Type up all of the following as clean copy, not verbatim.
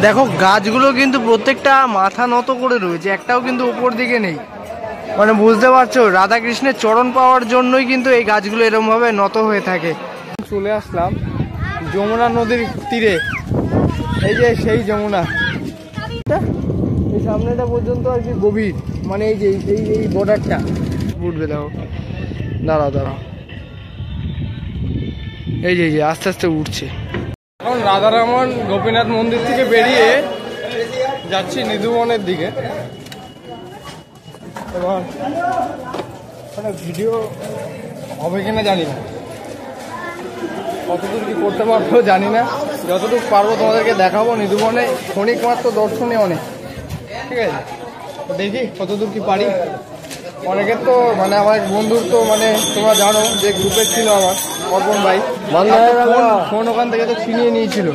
দেখো গাছগুলো কিন্তু প্রত্যেকটা মাথা নত করে রয়েছে, একটাও কিন্তু উপর দিকে নেই। মানে বুঝতে পারছো, রাধাকৃষ্ণের চরণ পাওয়ার জন্যই কিন্তু এই গাছগুলো এরকম ভাবে নত হয়ে থাকে। চলে আসলাম যমুনা নদীর তীরে। এই যে সেই যমুনা, এই সামনেটা পর্যন্ত আর কি গভীর, মানে এই যে এই বর্ডারটা উঠবে। দেখো, দাঁড়াও দাঁড়াও, এই যে আস্তে আস্তে উঠছে। এখন রাধারমন গোপীনাথ মন্দির থেকে বেরিয়ে যাচ্ছি নিধুবনের দিকে। এবার ভিডিও হবে কিনা জানি না, কতদূর কি করতে পারবো জানি না, যতটুকু পারবো তোমাদেরকে দেখাবো। নিধুবনে ক্ষণিক মাত্র দর্শনে অনেক, ঠিক আছে, দেখি কতদূর কি পারি। অনেকের তো মানে আমার বন্ধুর তো মানে তোমরা জানো যে গ্রুপে ছিল আমার অর্পণ ভাই, ফোন ওখান থেকে তো ছিনিয়ে নিয়েছিল।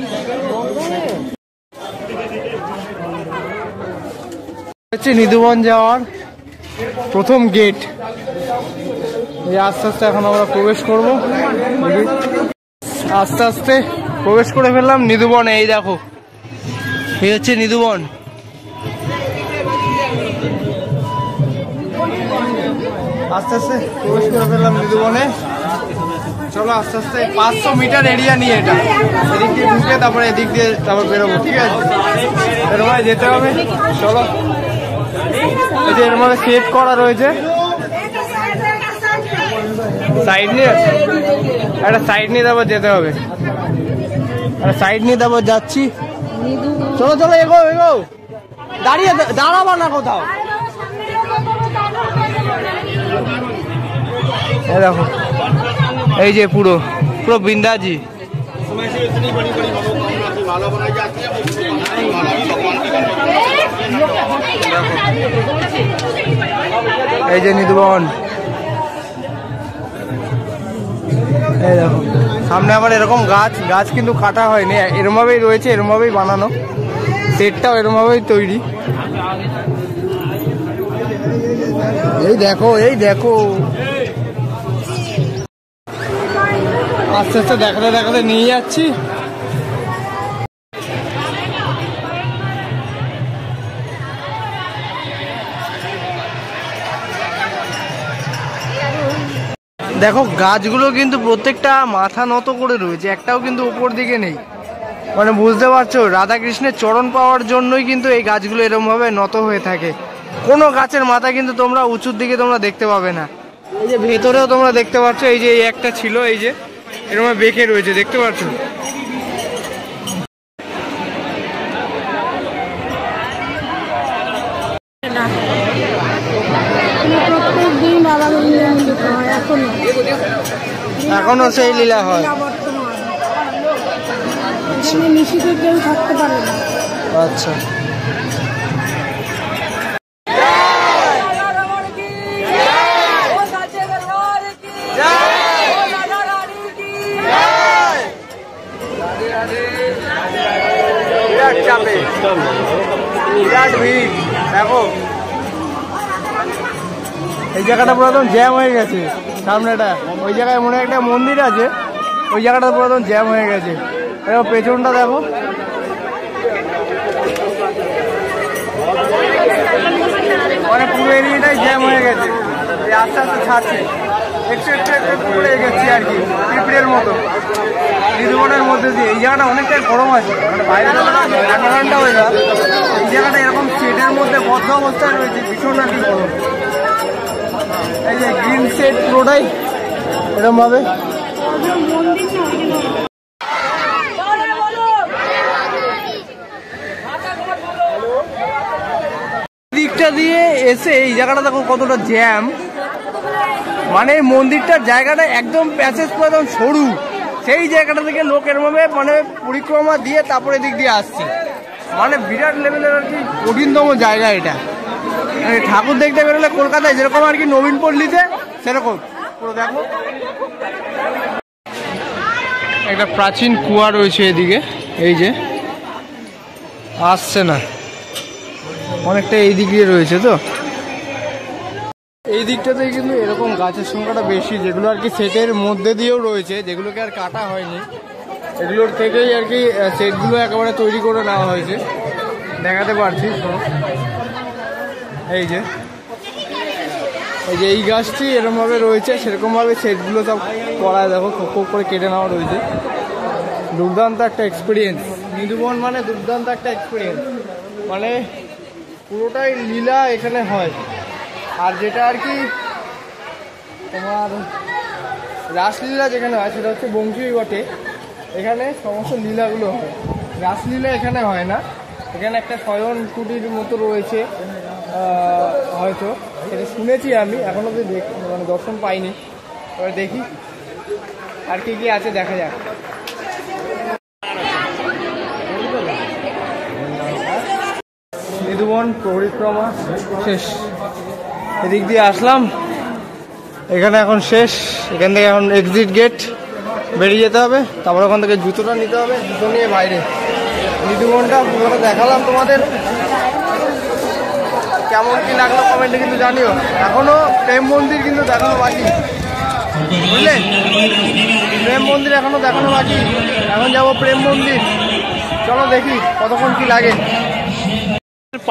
হচ্ছে নিধুবন যাওয়ার প্রথম গেট। আস্তে আস্তে এখন আমরা প্রবেশ করবো, আস্তে আস্তে প্রবেশ করে ফেললাম নিধুবনে। এই দেখো, এই হচ্ছে নিধুবন। আস্তে আস্তে প্রবেশ করে ফেললাম নিধুবনে। চলো আস্তে আস্তে 500 মিটার এরিয়া নিয়ে এটা, এদিক দিয়ে ঢুকে তারপরে এদিক দিয়ে তারপর বেরোবো, ঠিক আছে, এরকম যেতে হবে। চলো, এটা এরকম সেট করা রয়েছে, সাইড নিয়ে একটা সাইড নিয়ে তারপর যেতে হবে, একটা সাইড নিয়ে তারপর যাচ্ছি। চলো চলো, এগো এগো, দাঁড়িয়ে দাঁড়াবা না কোথাও। দেখো এই যে পুরো পুরো বৃন্দাজি। এই যে নিধুবন, এই দেখো সামনে আবার এরকম গাছ, গাছ কিন্তু কাটা হয়নি, এরম ভাবেই রয়েছে, এরম ভাবেই বানানো, সেটটাও এরম ভাবেই তৈরি। এই দেখো, এই দেখো, আস্তে আস্তে দেখাতে দেখাতে নিয়ে যাচ্ছি। দেখো গাছগুলো কিন্তু প্রত্যেকটা মাথা নত করে রয়েছে, একটাও কিন্তু উপর দিকে নেই। মানে বুঝতে পারছো, রাধাকৃষ্ণের চরণ পাওয়ার জন্যই কিন্তু এই গাছগুলো এরকম ভাবে নত হয়ে থাকে। কোনো গাছের মাথা কিন্তু তোমরা উঁচুর দিকে তোমরা দেখতে পাবে না। এই যে ভেতরেও তোমরা দেখতে পাচ্ছ, এই যে একটা ছিল, এই যে এরকম বেঁকে রয়েছে, দেখতে পাচ্ছ। এখনো সেই লীলা হয়, কেউ থাকতে পারে না। আচ্ছা, বিরাট ভিড়। দেখো এই জায়গাটা পুরো একদম জ্যাম হয়ে গেছে, সামনেটা ওই জায়গায় মনে একটা মন্দির আছে, ওই জায়গাটা পুরো একদম জ্যাম হয়ে গেছে। দেখো পেছনটা দেখো, মানে পুরো এরিয়াটাই জ্যাম হয়ে গেছে। আস্তে আস্তে ছাড়ছে, একটু একটু একটু করে এগেছি আর কি, পিঁপড়ের মতো নিধুবনের মধ্যে দিয়ে। এই জায়গাটা অনেকটাই গরম আছে, মানে বাইরে ঠান্ডা ঠান্ডা হয়ে যায়, এই জায়গাটা এরকম শেডের মধ্যে বদ্ধ অবস্থায় রয়েছে, ভীষণ আর কি গরম। এই যে গ্রিন শেড পুরোটাই এরকম ভাবে। দিকটা দিয়ে এসে এই জায়গাটা দেখো কতটা জ্যাম, মানে মন্দিরটার জায়গাটা একদম প্যাসেজ পুরো একদম সরু, সেই জায়গাটা থেকে লোক এরমভাবে মানে পরিক্রমা দিয়ে তারপরে এদিক দিয়ে আসছে। মানে বিরাট লেভেলের আর কি কঠিনতম জায়গা এটা। ঠাকুর দেখতে বেরোলে কলকাতায় যেরকম আর কি নবীন পল্লীতে সেরকম পুরো। দেখো একটা প্রাচীন কুয়া রয়েছে এদিকে, এই যে আসছে না, অনেকটা এই দিক দিয়ে রয়েছে। তো এই দিকটাতে কিন্তু এরকম গাছের সংখ্যাটা বেশি, যেগুলো আর কি সেটের মধ্যে দিয়েও রয়েছে, যেগুলোকে আর কাটা হয়নি। এগুলোর থেকেই আর কি সেটগুলো একেবারে তৈরি করে নেওয়া হয়েছে। দেখাতে পারছি, এই যে এই গাছটি এরকমভাবে রয়েছে, সেরকমভাবে সেটগুলো সব করায়, দেখো খোপ করে কেটে নেওয়া রয়েছে। দুর্দান্ত একটা এক্সপিরিয়েন্স, নিধুবন মানে দুর্দান্ত একটা এক্সপিরিয়েন্স, মানে পুরোটাই লীলা এখানে হয়। আর যেটা আর কি তোমার রাসলীলা যেখানে হয় সেটা হচ্ছে বংশী বটে, এখানে সমস্ত লীলাগুলো হয়। রাসলীলা এখানে হয় না, এখানে একটা শয়ন কুটির মতো রয়েছে হয়তো, সেটা শুনেছি আমি, এখনও তো মানে দর্শন পাইনি। এবার দেখি আর কি কি আছে, দেখা যাক। নিধুবন পরিক্রমা শেষ, এদিক দিয়ে আসলাম, এখানে এখন শেষ। এখান থেকে এখন এক্সিট গেট, বেরিয়ে যেতে হবে। তারপর ওখান থেকে জুতোটা নিতে হবে, জুতো নিয়ে বাইরে। নিধুবনটা পুরোটা দেখালাম তোমাদের, কেমন কি লাগলো কমেন্টে কিন্তু জানিও। এখনো প্রেম মন্দির কিন্তু দেখানো বাকি, বুঝলে, প্রেম মন্দির এখনো দেখানো বাকি। এখন যাবো প্রেম মন্দির, চলো দেখি কতক্ষণ কি লাগে।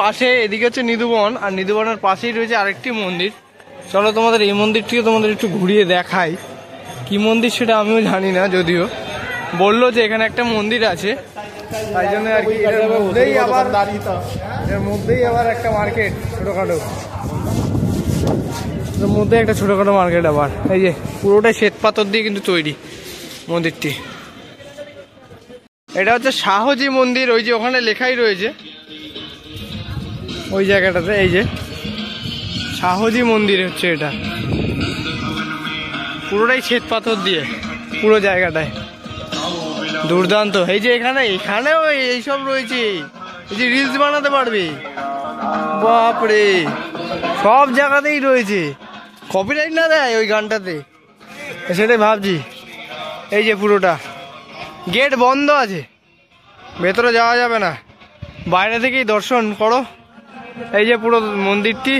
পাশে এদিকে হচ্ছে নিধুবন, আর নিধুবনের পাশেই রয়েছে আরেকটি মন্দির। চলো তোমাদের এই মন্দিরটিও তোমাদের একটু ঘুরিয়ে দেখাই। কি মন্দির সেটা আমিও জানি না, যদিও বললো যে এখানে একটা মন্দির আছে, তাই জন্য আর কি। এর মধ্যেই আবার একটা মার্কেট ছোটখাটো, এর মধ্যে একটা ছোটখাটো মার্কেট আবার। এই যে পুরোটাই শ্বেত পাথর দিয়ে কিন্তু তৈরি মন্দিরটি। এটা হচ্ছে শাহজি মন্দির, ওই যে ওখানে লেখাই রয়েছে ওই জায়গাটাতে, এই যে শাহজি মন্দির হচ্ছে এটা, পুরোটাই শ্বেত পাথর দিয়ে পুরো জায়গাটায়, দুর্দান্ত। এই যে এখানেও এইসব রয়েছে, এই যে রিলস বানাতে পারবে, বাপরে সব জায়গাতেই রয়েছে। কপিরাইট না দেয় ওই গানটাতে, সেটাই ভাবছি। এই যে পুরোটা গেট বন্ধ আছে, ভেতরে যাওয়া যাবে না, বাইরে থেকেই দর্শন করো। এই যে পুরো মন্দিরটি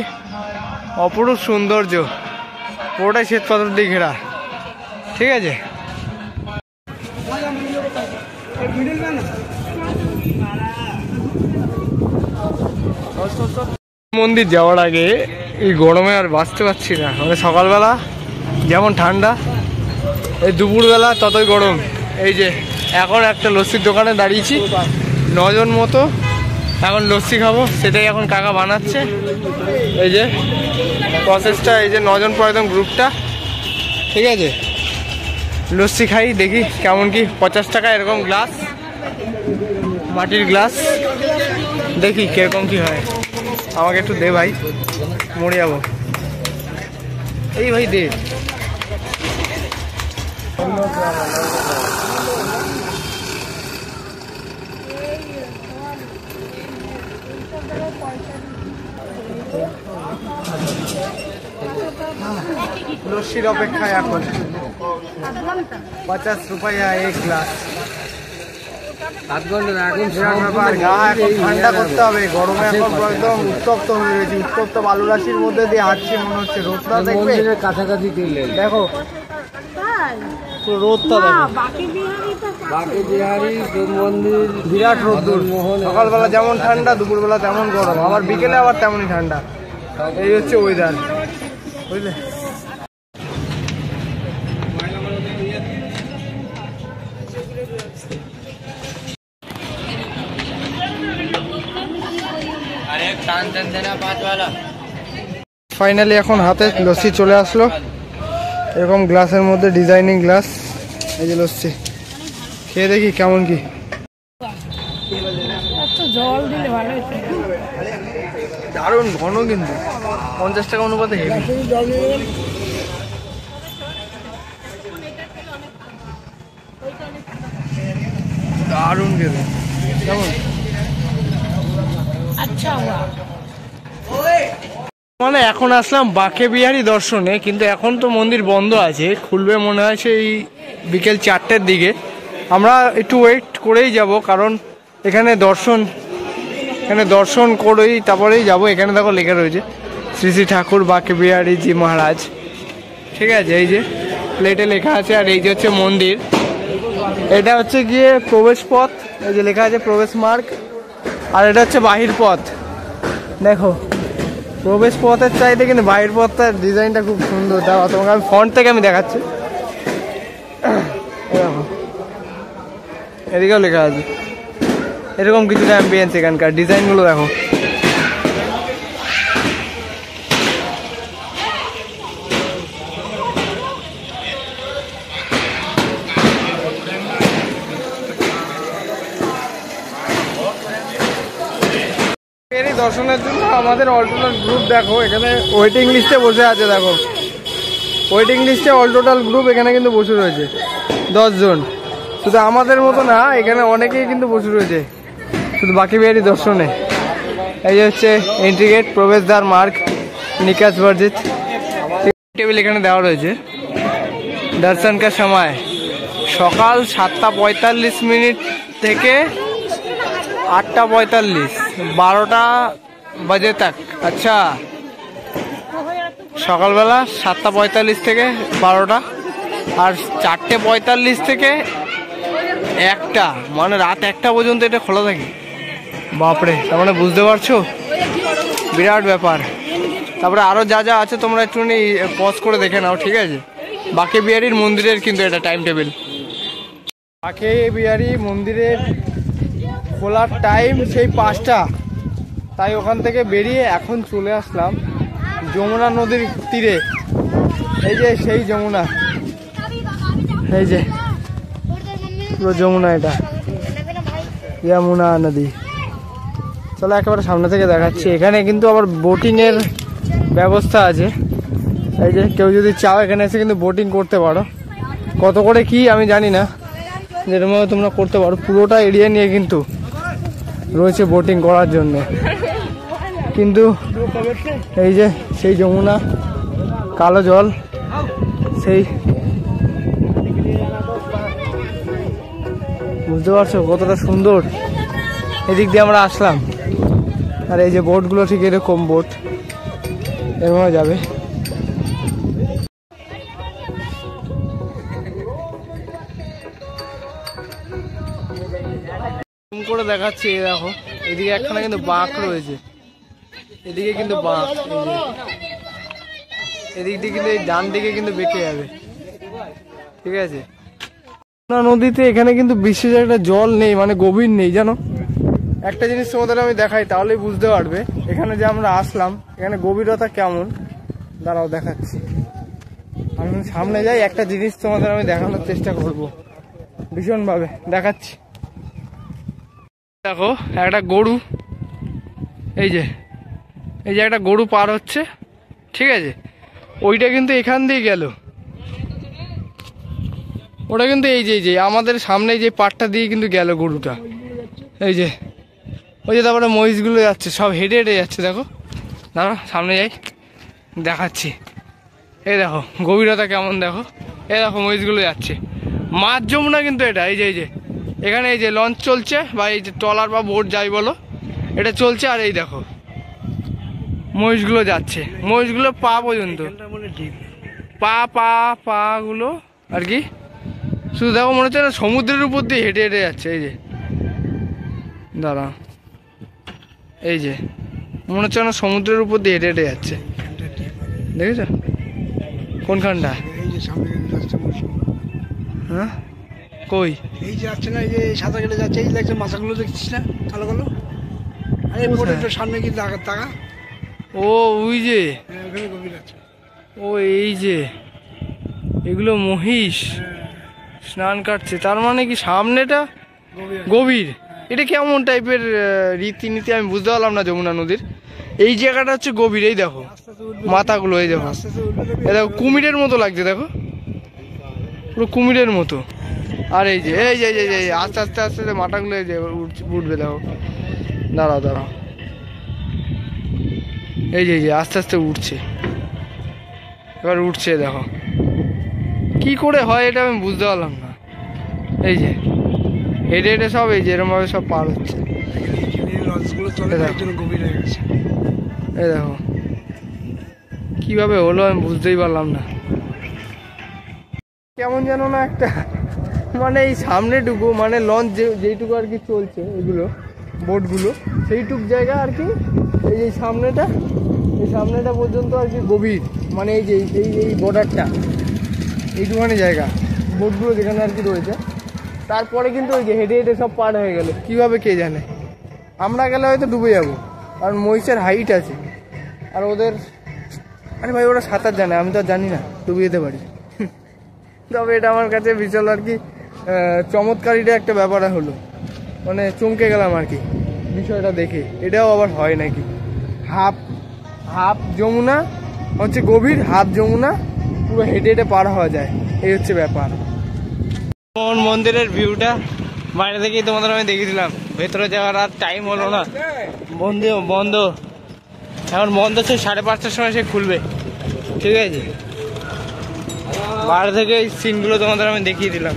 অপরূপ সৌন্দর্য, পুরোটাই শ্বেত পাথর দিয়ে ঘেরা, ঠিক আছে। মন্দির যাওয়ার আগে এই গরমে আর বাঁচতে পারছি না, মানে সকালবেলা যেমন ঠান্ডা, এই দুপুরবেলা ততই গরম। এই যে এখন একটা লস্যির দোকানে দাঁড়িয়েছি, 9 জন মতো এখন লস্যি খাবো, সেটাই এখন কাকা বানাচ্ছে। এই যে প্রসেসটা, এই যে 9 জন পর একদম গ্রুপটা, ঠিক আছে। লস্যি খাই, দেখি কেমন কি। 50 টাকা এরকম গ্লাস, মাটির গ্লাস, দেখি কিরকম কি হয়। আমাকে একটু দে ভাই, মরে যাবো। এই ভাই দে। লস্যির অপেক্ষায় এখন 50 রুপিয়া এক গ্লাস। ঠান্ডা করতে হবে, গরমে এখন একদম উত্তপ্ত হয়ে গেছে। উত্তপ্ত বালু রাশির মধ্যে দিয়ে হাঁটছি, মনে হচ্ছে রোদটা দেখবে কাছাকাছি, দেখো রোদটা দেখো, বিরাট রোদ্দুর। সকালবেলা যেমন ঠান্ডা, দুপুরবেলা তেমন গরম, আবার বিকেলে আবার তেমনই ঠান্ডা। এই হচ্ছে ওয়েদার, বুঝলে। ফাইনালি এখন হাতে লস্যি চলে আসলো, এরকম গ্লাসের মধ্যে, ডিজাইনিং গ্লাস। এই যে লস্যি খেয়ে দেখি কেমন কি। দারুণ ঘন, কিন্তু 50 টাকা অনুপাতে হেভি। দারুণ খেতে, কেমন আচ্ছা। মানে এখন আসলাম বাঁকে বিহারী দর্শনে, কিন্তু এখন তো মন্দির বন্ধ আছে, খুলবে মনে হয় সেই বিকেল 4টের দিকে। আমরা একটু ওয়েট করেই যাব, কারণ এখানে দর্শন করেই তারপরেই যাব। এখানে দেখো লেখা রয়েছে শ্রী শ্রী ঠাকুর বাঁকে বিহারী জি মহারাজ, ঠিক আছে। এই যে প্লেটে লেখা আছে, আর এই যে হচ্ছে মন্দির, এটা হচ্ছে গিয়ে প্রবেশ পথ, এই যে লেখা আছে প্রবেশ মার্গ, আর এটা হচ্ছে বাহির পথ। দেখো প্রবেশ পথের চাইতে কিন্তু বাহির পথটার ডিজাইনটা খুব সুন্দর। দেখো তোমাকে আমি ফ্রন্ট থেকে আমি দেখাচ্ছি। দেখো এদিকেও লেখা আছে, এরকম কিছুটা অ্যাম্বিয়েন্স এখানকার ডিজাইনগুলো দেখো। দর্শনের জন্য আমাদের অল টোটাল গ্রুপ দেখো এখানে ওয়েটিং লিস্টে বসে আছে। দেখো ওয়েটিং লিস্টে অল টোটাল গ্রুপ এখানে কিন্তু বসে রয়েছে 10 জন। শুধু আমাদের মতো না, এখানে অনেকেই কিন্তু বসে রয়েছে শুধু বাকি বিহারি দর্শনে। এই যে হচ্ছে এন্ট্রি গেট, প্রবেশদ্বার মার্গ, নিকাশ বর্জিত। টেবিল এখানে দেওয়া রয়েছে। দর্শন কা সময় সকাল 7:45 থেকে 8:45, 12টা বাজে তাক। আচ্ছা, সকালবেলা 7:45 থেকে 12টা, আর 4:45 থেকে 1টা, মানে রাত 1টা পর্যন্ত এটা খোলা থাকে। বাপরে, তার মানে বুঝতে পারছো বিরাট ব্যাপার। তারপরে আরও যা যা আছে তোমরা একটুখানি পজ করে দেখে নাও, ঠিক আছে? বাঁকে বিহারীর মন্দিরের কিন্তু এটা টাইম টেবিল। বাঁকে বিহারী মন্দিরের খোলার টাইম সেই 5টা, তাই ওখান থেকে বেরিয়ে এখন চলে আসলাম যমুনা নদীর তীরে। এই যে সেই যমুনা, এই যে পুরো যমুনা, এটা যমুনা নদী। চলো একেবারে সামনে থেকে দেখাচ্ছি। এখানে কিন্তু আবার বোটিংয়ের ব্যবস্থা আছে। এই যে কেউ যদি চাও এখানে এসে কিন্তু বোটিং করতে পারো। কত করে কি আমি জানি না, যেরকমভাবে তোমরা করতে পারো। পুরোটা এরিয়া নিয়ে কিন্তু রয়েছে বোটিং করার জন্য। কিন্তু এই যে সেই যমুনা, কালো জল, সেই বুঝতে পারছো কতটা সুন্দর। এদিক দিয়ে আমরা আসলাম, আর এই যে বোটগুলো ঠিক এরকম বোট, এরকম যাবে। করে দেখাচ্ছি, দেখো এদিকে একখানা কিন্তু বাঁক রয়েছে, এদিকে কিন্তু বাঁক, এদিক দিয়ে কিন্তু এই ডান দিকে কিন্তু বেঁকে যাবে, ঠিক আছে? নদীতে এখানে কিন্তু বিশেষ একটা জল নেই, মানে গভীর নেই, জানো? একটা জিনিস তোমাদের আমি দেখাই, তাহলেই বুঝতে পারবে এখানে যে আমরা আসলাম এখানে গভীরতা কেমন। দাঁড়াও দেখাচ্ছি, আমি সামনে যাই, একটা জিনিস তোমাদের আমি দেখানোর চেষ্টা করব ভীষণভাবে, দেখাচ্ছি। দেখো একটা গরু, এই যে একটা গরু পার হচ্ছে, ঠিক আছে? ওইটা কিন্তু এখান দিয়ে গেল, ওটা কিন্তু এই যে আমাদের সামনে যে পাটটা দিয়ে কিন্তু গেল গরুটা। এই যে ওই যে তারপরে মহিষগুলো যাচ্ছে, সব হেঁটে হেঁটে যাচ্ছে। দেখো দাঁড়া সামনে যাই, দেখাচ্ছি। এই দেখো গভীরতা কেমন, দেখো এই দেখো মহিষগুলো যাচ্ছে। মাছ যমুনা কিন্তু এটা। এই যে এখানে এই যে লঞ্চ চলছে, বা এই যে ট্রলার বা বোট যাই বলো, এটা চলছে। আর এই দেখো মহিষগুলো যাচ্ছে, মহিষগুলো পা পর্যন্ত, পা গুলো আর কি শুধু দেখো, মনে হচ্ছে না সমুদ্রের উপর দিয়ে হেঁটে হেঁটে যাচ্ছে। এই যে দাঁড়া, এই যে মনে হচ্ছে না সমুদ্রের উপর দিয়ে হেঁটে হেঁটে যাচ্ছে, দেখেছ কোনখানটা? হ্যাঁ কই? এই যে যাচ্ছে না, এই যে সাঁতার কেটে যাচ্ছে, এই লাগছে মাথাগুলো দেখছিস না কালো কালো, আর এই বোটের সামনে কিন্তু টাকা। ও ওই যে ও এই যে এগুলো মহিষ স্নান কাটছে, তার মানে কি সামনেটা গভীর। এটা কেমন টাইপের রীতিনীতি আমি বুঝতে পারলাম না যমুনা নদীর। এই জায়গাটা হচ্ছে গভীর। এই দেখো মাথাগুলো, এই দেখো, এই দেখো কুমিরের মতো লাগছে, দেখো পুরো কুমিরের মতো। আর এই যে আস্তে আস্তে আস্তে মাথাগুলো এই যে উঠবে, দেখো দাঁড়াও এই যে আস্তে আস্তে উঠছে, এবার উঠছে। দেখো কি করে হয় এটা আমি বুঝতে পারলাম না। এই যে হেঁটে হেঁটে সব এই যে এরকম ভাবে সব পার হচ্ছে। এই দেখো কিভাবে হলো আমি বুঝতেই পারলাম না। কেমন যেন না একটা মানে এই সামনেটুকু মানে লঞ্চ যেইটুকু আর কি চলছে এগুলো বোটগুলো সেইটুক জায়গা আর কি এই সামনেটা পর্যন্ত আর কি গভীর, মানে এই যে এই বর্ডারটা এইটুখানি জায়গা বোটগুলো যেখানে আর কি রয়েছে। তারপরে কিন্তু ওই যে হেঁটে হেঁটে সব পার হয়ে গেল, কীভাবে কে জানে। আমরা গেলে হয়তো ডুবে যাবো, কারণ মহিষের হাইট আছে। আর ওদের আরে ভাই ওরা সাঁতার জানে, আমি তো আর জানি না, ডুবে যেতে পারি। তবে এটা আমার কাছে বিশাল আর কি চমৎকারীটা একটা ব্যাপার হলো, মানে চমকে গেলাম আর কি বিষয়টা দেখে। এটাও আবার হয় নাকি, হাফ যমুনা হচ্ছে গভীর, হাফ যমুনা পুরো হেঁটে হেঁটে পার হওয়া যায়, এই হচ্ছে ব্যাপার। মন্দিরের ভিউটা বাইরে থেকেই তোমাদের আমি দেখিয়েছিলাম, ভেতরে যাওয়ার আর টাইম হলো না, বন্ধ এখন বন্ধ হচ্ছে 5:30টার সময় সে খুলবে, ঠিক আছে। বাইরে থেকে এই সিনগুলো তোমাদের আমি দেখিয়ে দিলাম।